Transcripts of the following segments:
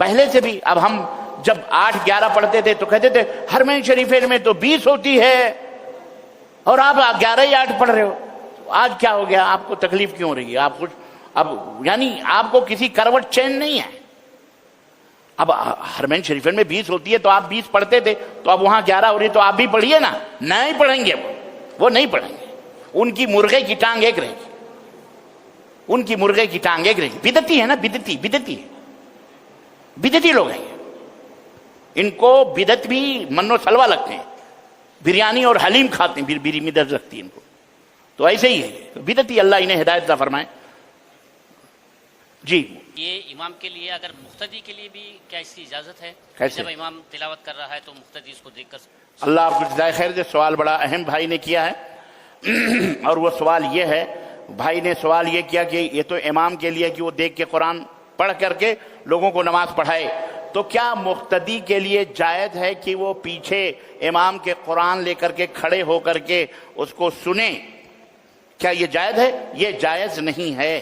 پہلے سے بھی. اب ہم جب 8-11 پڑھتے تھے تو کہتے تھے حرمین شریفین میں تو 20 ہوتی ہے اور آپ 11 ہی 8 پڑھ رہے ہو. آج کیا ہو گیا؟ آپ کو تکلیف کیوں ہو رہی ہے؟ آپ کچھ اب یعنی آپ کو کسی کروٹ چین نہیں ہے. اب حرمین شریفین میں 20 ہوتی ہے تو آپ 20 پڑھتے تھے, تو اب وہاں 11 ہو رہی ہے تو آپ بھی پڑھیے نا. نہیں پڑھیں گے, وہ نہیں پڑھیں گے. ان کی مرغے کی ٹانگ ایک رہے گی, ان کی مرغے کی ٹانگ ایک رہے گی. بدعتی ہے نا, بدعتی لوگ ہیں. ان کو بدعت بھی من و سلوا لگتے ہیں. بریانی اور حلیم کھاتے ہیں, بیری میں درد رکھتی ہے ان کو. تو ایسے ہی ہے بدعتی. اللہ انہیں ہدایت عطا فرمائے. جی یہ امام کے لیے, اگر مقتدی کے لیے بھی کیا اس کی اجازت ہے؟ کیسے؟ جب امام تلاوت کر رہا ہے تو مقتدی اس کو دیکھ کر. اللہ آپ کو جزائے خیر دے. سوال بڑا اہم بھائی نے کیا ہے, اور وہ سوال یہ ہے, بھائی نے سوال یہ کیا کہ یہ تو امام کے لیے کہ وہ دیکھ کے قرآن پڑھ کر کے لوگوں کو نماز پڑھائے, تو کیا مقتدی کے لیے جائز ہے کہ وہ پیچھے امام کے قرآن لے کر کے کھڑے ہو کر کے اس کو سنیں؟ کیا یہ جائز ہے؟ یہ جائز نہیں ہے,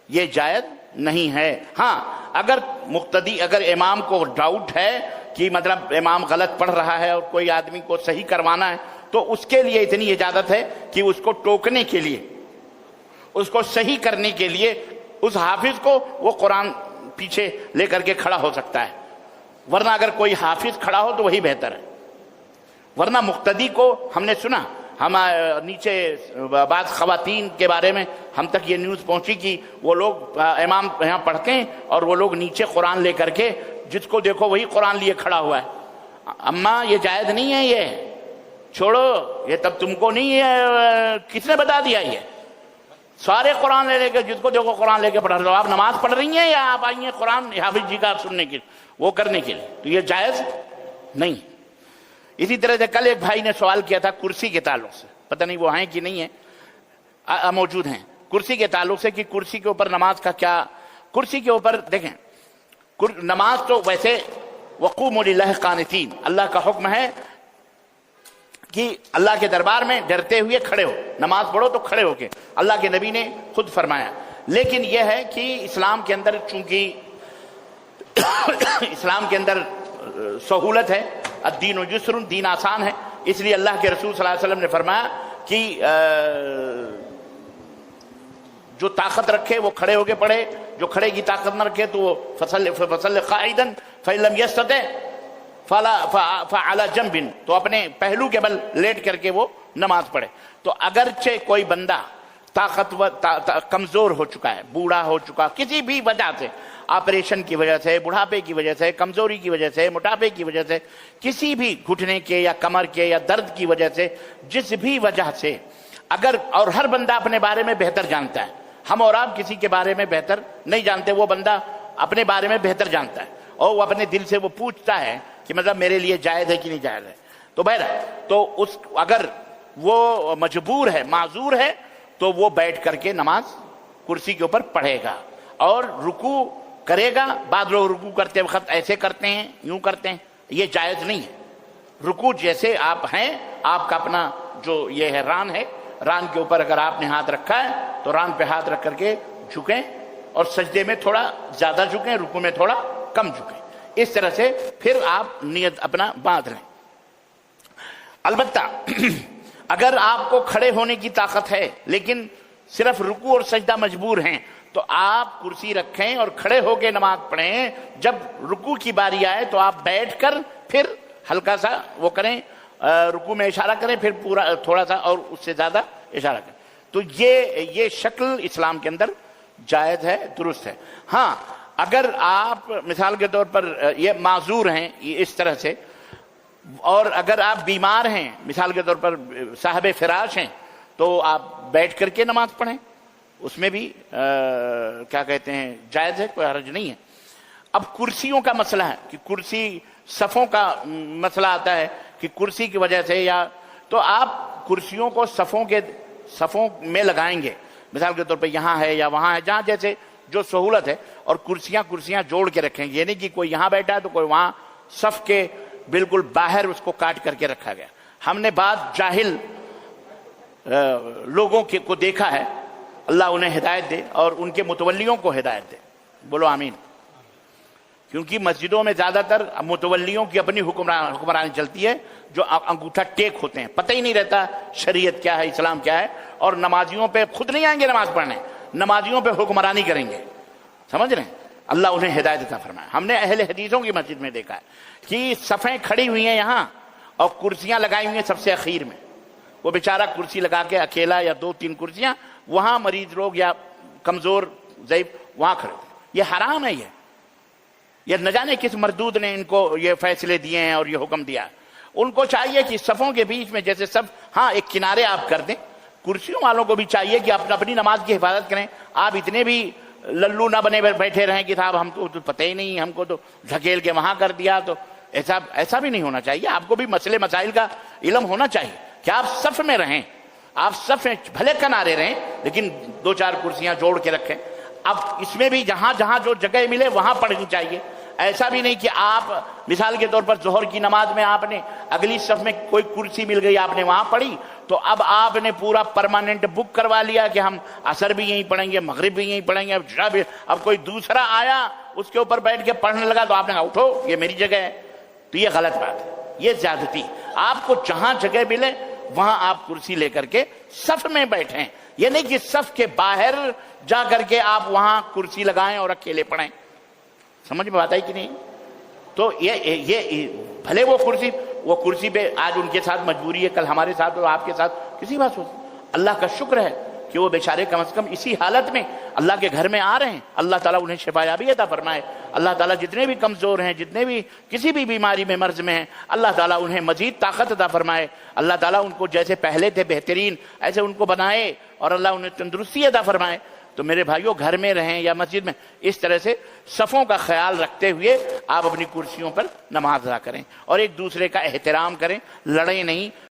یہ جائز نہیں ہے. ہاں اگر مقتدی, اگر امام کو ڈاؤٹ ہے کہ مطلب امام غلط پڑھ رہا ہے اور کوئی آدمی کو صحیح کروانا ہے, تو اس کے لیے اتنی اجازت ہے کہ اس کو ٹوکنے کے لیے, اس کو صحیح کرنے کے لیے اس حافظ کو وہ قرآن پیچھے لے کر کے کھڑا ہو سکتا ہے. ورنہ اگر کوئی حافظ کھڑا ہو تو وہی بہتر ہے. ورنہ مقتدی کو ہم نے سنا, ہم نیچے بعض خواتین کے بارے میں ہم تک یہ نیوز پہنچی کہ وہ لوگ امام یہاں پڑھتے ہیں اور وہ لوگ نیچے قرآن لے کر کے جس کو دیکھو وہی قرآن لیے کھڑا ہوا ہے. اماں یہ جائز نہیں ہے, یہ چھوڑو, یہ تب تم کو نہیں ہے, کس نے بتا دیا؟ یہ سارے قرآن لے کے جس کو دیکھو قرآن لے کے پڑھ رہے ہو. آپ نماز پڑھ رہی ہیں یا آپ آئی ہیں قرآن حافظ جی کا سننے کے وہ کرنے کے لیے؟ تو یہ جائز نہیں. اسی طرح سے کل ایک بھائی نے سوال کیا تھا کرسی کے تعلق سے, پتہ نہیں وہ ہیں کہ نہیں ہیں, موجود ہیں, کرسی کے تعلق سے کہ کرسی کے اوپر نماز کا کیا. کرسی کے اوپر دیکھیں, نماز تو ویسے وقوموا للہ قانتین, اللہ کا حکم ہے کہ اللہ کے دربار میں ڈرتے ہوئے کھڑے ہو, نماز پڑھو تو کھڑے ہو کے, اللہ کے نبی نے خود فرمایا. لیکن یہ ہے کہ اسلام کے اندر چونکہ اسلام کے اندر سہولت ہے, الدین یسر, دین آسان ہے, اس لیے اللہ کے رسول صلی اللہ علیہ وسلم نے فرمایا کہ جو طاقت رکھے وہ کھڑے ہو کے پڑھے, جو کھڑے کی طاقت نہ رکھے تو وہ فصل قاعدا فإن لم يستطع فعلى جنب, تو اپنے پہلو کے بل لیٹ کر کے وہ نماز پڑھے. تو اگرچہ کوئی بندہ طاقتور کمزور ہو چکا ہے, بوڑھا ہو چکا, کسی بھی وجہ سے, آپریشن کی وجہ سے, بڑھاپے کی وجہ سے, کمزوری کی وجہ سے, موٹاپے کی وجہ سے, کسی بھی گھٹنے کے یا کمر کے یا درد کی وجہ سے, جس بھی وجہ سے اگر, اور ہر بندہ اپنے بارے میں بہتر جانتا ہے, ہم اور آپ کسی کے بارے میں بہتر نہیں جانتے, وہ بندہ اپنے بارے میں بہتر جانتا ہے, اور وہ اپنے دل سے وہ پوچھتا ہے کہ مطلب میرے لیے جائز ہے کہ نہیں جائز ہے. تو بہرحال تو اس اگر وہ مجبور ہے, معذور ہے, تو وہ بیٹھ کر کے نماز کرسی کے اوپر پڑھے گا اور رکوع کرے گا. بعض لوگ رکوع کرتے وقت ایسے کرتے ہیں, یوں کرتے ہیں, یہ جائز نہیں ہے. رکوع جیسے آپ ہیں, آپ کا اپنا جو یہ ہے ران ہے, ران کے اوپر اگر آپ نے ہاتھ رکھا ہے تو ران پہ ہاتھ رکھ کر کے جھکیں, اور سجدے میں تھوڑا زیادہ جھکیں, رکوع میں تھوڑا کم جھکیں. اس طرح سے پھر آپ نیت اپنا باندھ لیں. البتہ اگر آپ کو کھڑے ہونے کی طاقت ہے لیکن صرف رکوع اور سجدہ مجبور ہیں, تو آپ کرسی رکھیں اور کھڑے ہو کے نماز پڑھیں. جب رکوع کی باری آئے تو آپ بیٹھ کر پھر ہلکا سا وہ کریں, رکوع میں اشارہ کریں, پھر پورا تھوڑا سا اور اس سے زیادہ اشارہ کریں. تو یہ شکل اسلام کے اندر جائز ہے, درست ہے. ہاں اگر آپ مثال کے طور پر یہ معذور ہیں اس طرح سے, اور اگر آپ بیمار ہیں, مثال کے طور پر صاحب فراش ہیں, تو آپ بیٹھ کر کے نماز پڑھیں, اس میں بھی کیا کہتے ہیں جائز ہے, کوئی حرج نہیں ہے. اب کرسیوں کا مسئلہ ہے کہ کرسی, صفوں کا مسئلہ آتا ہے کہ کرسی کی وجہ سے, یا تو آپ کرسیوں کو صفوں میں لگائیں گے, مثال کے طور پہ یہاں ہے یا وہاں ہے, جہاں جیسے جو سہولت ہے, اور کرسیاں جوڑ کے رکھیں گے. یہ نہیں کہ کوئی یہاں بیٹھا ہے تو کوئی وہاں صف کے بالکل باہر اس کو کاٹ کر کے رکھا گیا. ہم نے بعض جاہل لوگوں کو دیکھا ہے, اللہ انہیں ہدایت دے اور ان کے متولیوں کو ہدایت دے, بولو آمین. کیونکہ مسجدوں میں زیادہ تر متولیوں کی اپنی حکمرانی چلتی ہے، جو انگوٹھا ٹیک ہوتے ہیں، پتہ ہی نہیں رہتا شریعت کیا ہے، اسلام کیا ہے، اور نمازیوں پہ خود نہیں آئیں گے نماز پڑھنے، نمازیوں پہ حکمرانی کریں گے. سمجھ رہے ہیں؟ اللہ انہیں ہدایت عطا فرمائے. ہم نے اہل حدیثوں کی مسجد میں دیکھا ہے کہ صفیں کھڑی ہوئی ہیں یہاں اور کرسیاں لگائی ہوئی ہیں سب سے اخیر میں. وہ بیچارہ کرسی لگا کے اکیلا یا 2-3 کرسیاں، وہاں مریض لوگ یا کمزور ضعیف وہاں کھڑے ہوتے. یہ حرام ہے. یہ نہ جانے کس مردود نے ان کو یہ فیصلے دیے ہیں اور یہ حکم دیا. ان کو چاہیے کہ صفوں کے بیچ میں جیسے سب، ہاں ایک کنارے آپ کر دیں. کرسیوں والوں کو بھی چاہیے کہ اپنی نماز کی حفاظت کریں. آپ اتنے بھی للو نہ بنے بیٹھے رہیں کہ صاحب ہم تو پتہ ہی نہیں، ہم کو تو دھکیل کے وہاں کر دیا. تو ایسا بھی نہیں ہونا چاہیے. آپ کو بھی مسئلے مسائل کا علم ہونا چاہیے کہ آپ صف میں رہیں، آپ صف میں بھلے کنارے رہیں لیکن 2-4 کرسیاں جوڑ کے رکھیں. اب اس میں بھی جہاں جہاں جو جگہ ملے وہاں پڑھنی چاہیے. ایسا بھی نہیں کہ آپ مثال کے طور پر ظہر کی نماز میں آپ نے اگلی صف میں کوئی کرسی مل گئی، آپ نے وہاں پڑھی، تو اب آپ نے پورا پرماننٹ بک کروا لیا کہ ہم عصر بھی یہیں پڑھیں گے، مغرب بھی یہیں پڑھیں گے. اب کوئی دوسرا آیا اس کے اوپر بیٹھ کے پڑھنے لگا تو آپ نے کہا اٹھو یہ میری جگہ ہے. تو یہ غلط بات ہے، یہ زیادتی. آپ کو جہاں جگہ ملے وہاں آپ کرسی لے کر کے صف میں بیٹھیں. یہ نہیں کہ صف کے باہر جا کر کے آپ وہاں کرسی لگائیں اور اکیلے پڑھیں. سمجھ میں بات آئی کہ نہیں؟ تو یہ بھلے وہ کرسی پہ آج ان کے ساتھ مجبوری ہے، کل ہمارے ساتھ اور آپ کے ساتھ کسی بات ہو. اللہ کا شکر ہے کہ وہ بیچارے کم از کم اسی حالت میں اللہ کے گھر میں آ رہے ہیں. اللہ تعالیٰ انہیں شفا یابی عطا فرمائے. اللہ تعالیٰ جتنے بھی کمزور ہیں، جتنے بھی کسی بھی بیماری میں مرض میں ہیں، اللہ تعالیٰ انہیں مزید طاقت عطا فرمائے. اللہ تعالیٰ ان کو جیسے پہلے تھے بہترین ایسے ان کو بنائے اور اللہ انہیں تندرستی عطا فرمائے. تو میرے بھائیوں، گھر میں رہیں یا مسجد میں، اس طرح سے صفوں کا خیال رکھتے ہوئے آپ اپنی کرسیوں پر نماز ادا کریں اور ایک دوسرے کا احترام کریں. لڑیں نہیں،